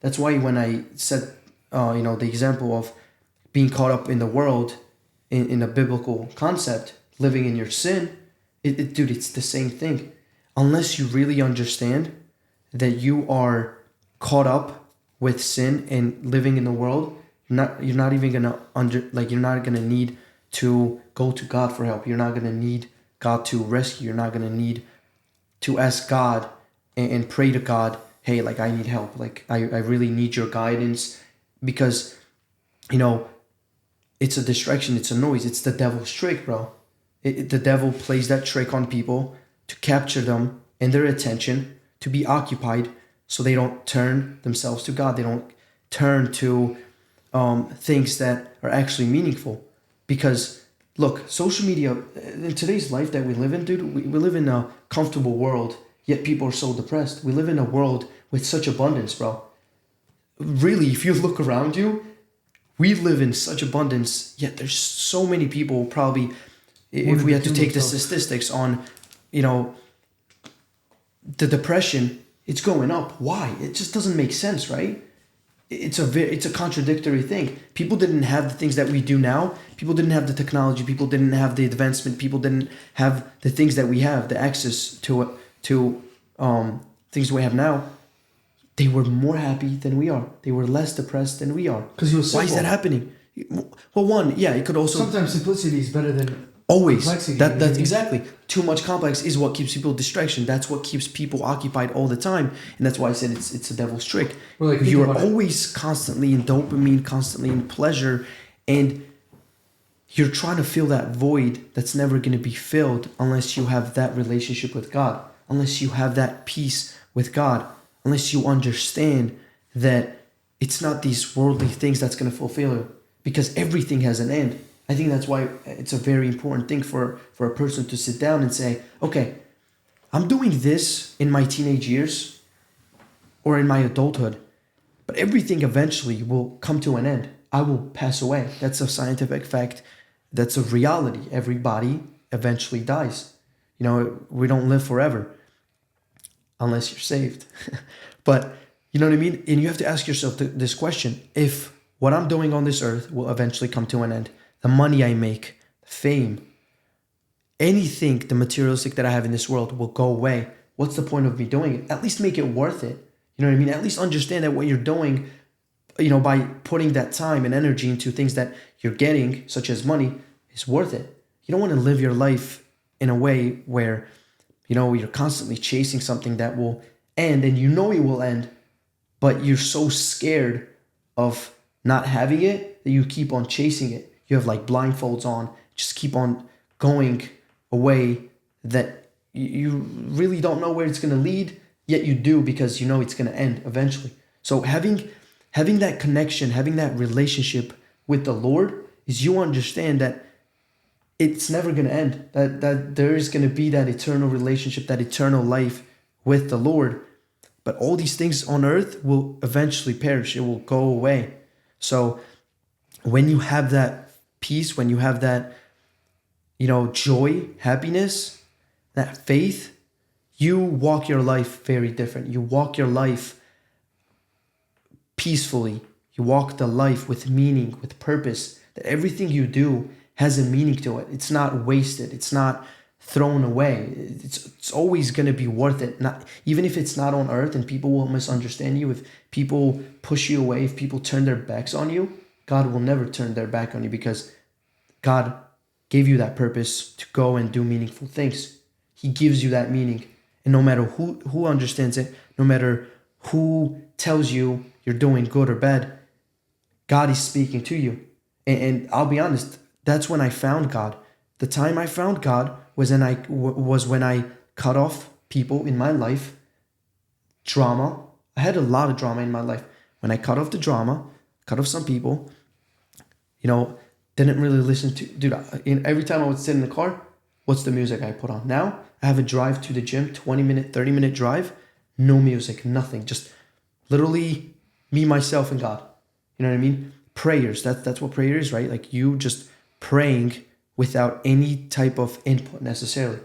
That's why when I said, the example of being caught up in the world in a biblical concept, living in your sin, dude, it's the same thing. Unless you really understand that you are caught up with sin and living in the world, you're not even gonna you're not gonna need to go to God for help. You're not gonna need God to rescue. You're not gonna need to ask God and pray to God, hey, like I need help. Like I really need your guidance because, you know, it's a distraction. It's a noise. It's the devil's trick, bro. The devil plays that trick on people to capture them and their attention to be occupied so they don't turn themselves to God. They don't turn to things that are actually meaningful. Because look, social media, in today's life that we live in, dude, we live in a comfortable world, yet people are so depressed. We live in a world with such abundance, bro. Really, if you look around you, we live in such abundance, yet there's so many people probably, if we had to take the statistics on, you know, the depression, it's going up. Why? It just doesn't make sense, right? It's a contradictory thing. People didn't have the things that we do now. People didn't have the technology. People didn't have the advancement. People didn't have the things that we have, the access to things we have now. They were more happy than we are. They were less depressed than we are. Because you were simple. Why is that happening? Well, one, yeah, it could also sometimes simplicity is better than always complexity. that's exactly, too much complex is what keeps people distraction. That's what keeps people occupied all the time, and that's why I said it's a devil's trick. Well, like, you are always constantly in dopamine, constantly in pleasure, and you're trying to fill that void that's never going to be filled unless you have that relationship with God, unless you have that peace with God, unless you understand that it's not these worldly things that's going to fulfill you, because everything has an end. I think that's why it's a very important thing for a person to sit down and say, okay, I'm doing this in my teenage years or in my adulthood, but everything eventually will come to an end. I will pass away. That's a scientific fact. That's a reality. Everybody eventually dies. You know, we don't live forever unless you're saved. But you know what I mean? And you have to ask yourself this question. If what I'm doing on this earth will eventually come to an end, the money I make, the fame, anything, the materialistic that I have in this world will go away. What's the point of me doing it? At least make it worth it. You know what I mean? At least understand that what you're doing, you know, by putting that time and energy into things that you're getting, such as money, is worth it. You don't want to live your life in a way where, you know, you're constantly chasing something that will end and you know it will end, but you're so scared of not having it that you keep on chasing it. You have like blindfolds on, just keep on going away that you really don't know where it's going to lead, yet you do because you know it's going to end eventually. So having that connection, having that relationship with the Lord is you understand that it's never going to end, that there is going to be that eternal relationship, that eternal life with the Lord. But all these things on earth will eventually perish. It will go away. So when you have that peace, when you have that, you know, joy, happiness, that faith, you walk your life very different. You walk your life peacefully. You walk the life with meaning, with purpose, that everything you do has a meaning to it. It's not wasted. It's not thrown away. It's always going to be worth it. Not even if it's not on earth and people will misunderstand you, if people push you away, if people turn their backs on you, God will never turn their back on you because God gave you that purpose to go and do meaningful things. He gives you that meaning. And no matter who understands it, no matter who tells you you're doing good or bad, God is speaking to you. And I'll be honest, that's when I found God. The time I found God was when I cut off people in my life. Drama. I had a lot of drama in my life. When I cut off the drama, cut off some people, you know, didn't really listen to, dude, every time I would sit in the car, what's the music I put on? Now, I have a drive to the gym, 20-minute, 30-minute drive, no music, nothing, just literally me, myself, and God. You know what I mean? Prayers, that's what prayer is, right? Like you just praying without any type of input necessarily.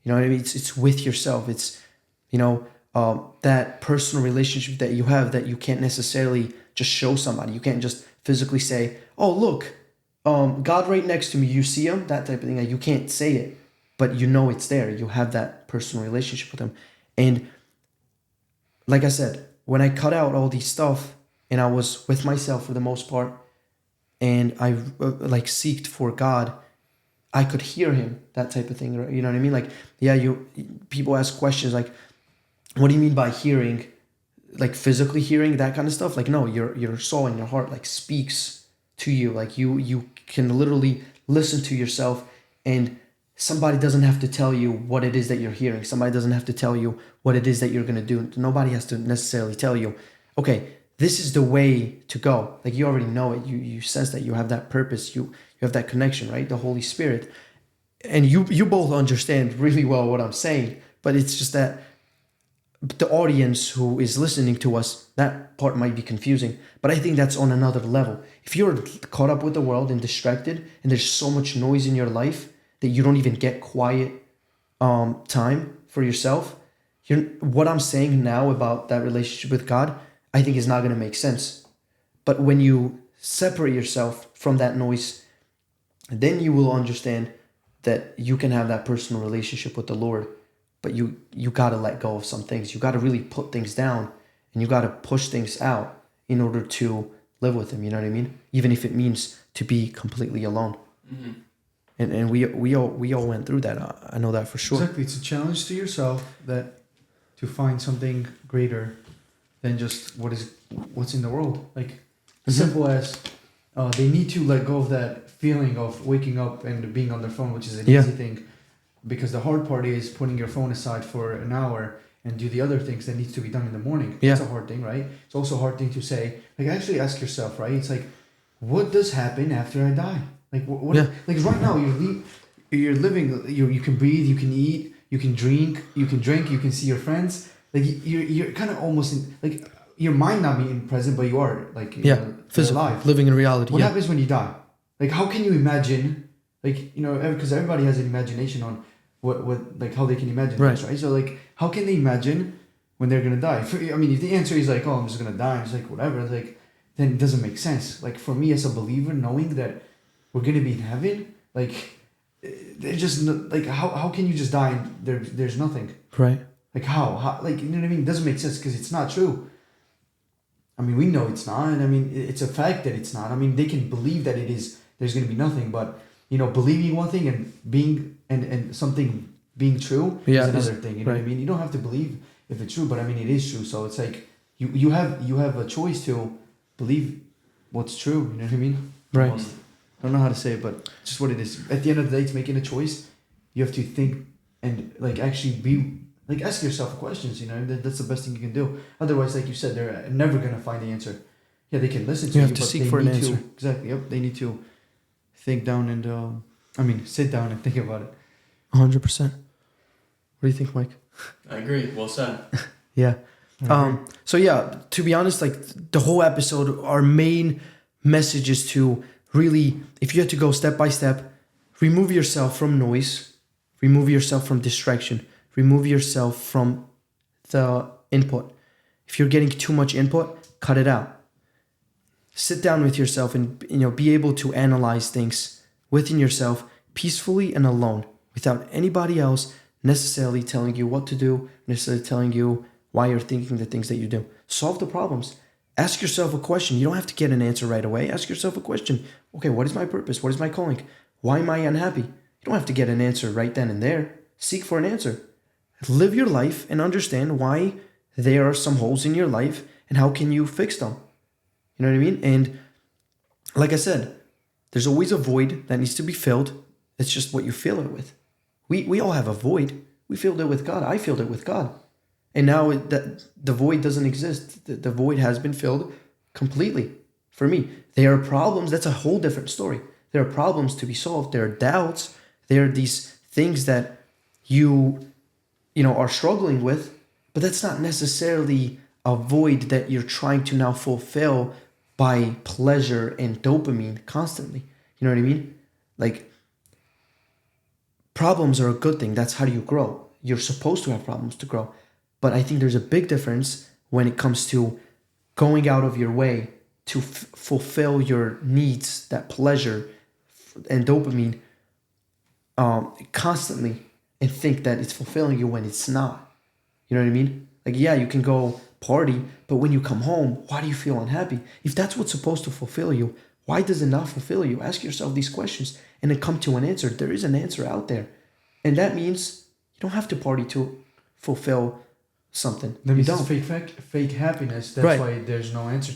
You know what I mean? It's with yourself. It's, you know, that personal relationship that you have that you can't necessarily just show somebody. You can't just physically say, oh, look, God right next to me, you see him, that type of thing. Like, you can't say it, but you know it's there. You have that personal relationship with him. And like I said, when I cut out all these stuff and I was with myself for the most part, and I like seeked for God, I could hear him, that type of thing. You know what I mean? Like, yeah, people ask questions like, what do you mean by hearing? Like physically hearing, that kind of stuff? Like, no, your soul and your heart like speaks to you. Like you can literally listen to yourself, and somebody doesn't have to tell you what it is that you're hearing. Somebody doesn't have to tell you what it is that you're going to do. Nobody has to necessarily tell you, okay, this is the way to go. Like, you already know it. You sense that you have that purpose. You have that connection, right? The Holy Spirit. And you both understand really well what I'm saying, but it's just that the audience who is listening to us, that part might be confusing, but I think that's on another level. If you're caught up with the world and distracted, and there's so much noise in your life that you don't even get quiet time for yourself, what I'm saying now about that relationship with God, I think is not going to make sense. But when you separate yourself from that noise, then you will understand that you can have that personal relationship with the Lord. But you got to let go of some things. You got to really put things down, and you got to push things out in order to live with him. You know what I mean? Even if it means to be completely alone. Mm-hmm. And we all went through that. I know that for sure. Exactly. It's a challenge to yourself that to find something greater than just what's in the world. Like, as simple as they need to let go of that feeling of waking up and being on their phone, which is an easy thing. Because the hard part is putting your phone aside for an hour and do the other things that needs to be done in the morning. Yeah. It's a hard thing, right? It's also a hard thing to say. Like, actually ask yourself, right? It's like, what does happen after I die? Like, what? Yeah. Like, right now you're living. You can breathe. You can eat. You can drink. You can see your friends. Like, you're kind of almost in, like, your mind not being present, but you are, like, physical, alive, living in reality. What happens when you die? Like, how can you imagine? Like, because everybody has an imagination on what like how they can imagine this, right? So, like, how can they imagine when they're gonna die? If the answer is like, oh, I'm just gonna die, it's like, whatever, like, then it doesn't make sense. Like, for me as a believer, knowing that we're gonna be in heaven, like, there's just like, how can you just die and there's nothing, right? Like, how like, you know what I mean? It doesn't make sense because it's not true. I mean, we know it's not, and I mean, it's a fact that it's not. I mean, they can believe that it is. There's gonna be nothing, but believing one thing and being and something being true is another thing. You know what I mean? You don't have to believe if it's true, but I mean, it is true. So it's like you have a choice to believe what's true. You know what I mean? Right. Almost. I don't know how to say it, but just what it is. At the end of the day, it's making a choice. You have to think and, like, actually be, like, ask yourself questions. That's the best thing you can do. Otherwise, like you said, they're never gonna find the answer. Yeah, they can listen to you, have to but seek they for an need answer. Exactly. Yep. They need to think down and sit down and think about it. 100%. What do you think, Mike? I agree. Well said. Yeah. So yeah, to be honest, like, the whole episode, our main message is to really, if you had to go step by step, remove yourself from noise, remove yourself from distraction, remove yourself from the input. If you're getting too much input, cut it out. Sit down with yourself and be able to analyze things within yourself peacefully and alone, without anybody else necessarily telling you what to do, necessarily telling you why you're thinking the things that you do. Solve the problems. Ask yourself a question. You don't have to get an answer right away. Ask yourself a question. Okay, what is my purpose? What is my calling? Why am I unhappy? You don't have to get an answer right then and there. Seek for an answer. Live your life and understand why there are some holes in your life and how can you fix them. You know what I mean? And like I said, there's always a void that needs to be filled. It's just what you fill it with. We all have a void. We filled it with God. I filled it with God. And now the void doesn't exist. The void has been filled completely for me. There are problems. That's a whole different story. There are problems to be solved. There are doubts. There are these things that you are struggling with, but that's not necessarily a void that you're trying to now fulfill by pleasure and dopamine constantly. You know what I mean? Like, problems are a good thing. That's how you grow. You're supposed to have problems to grow. But I think there's a big difference when it comes to going out of your way to fulfill your needs, that pleasure and dopamine, constantly, and think that it's fulfilling you when it's not. You know what I mean? Like, yeah, you can go party, but when you come home, why do you feel unhappy? If that's what's supposed to fulfill you, why does it not fulfill you? Ask yourself these questions and then come to an answer. There is an answer out there. And that means you don't have to party to fulfill something. That You means don't. it's fake happiness. That's Right. why there's no answer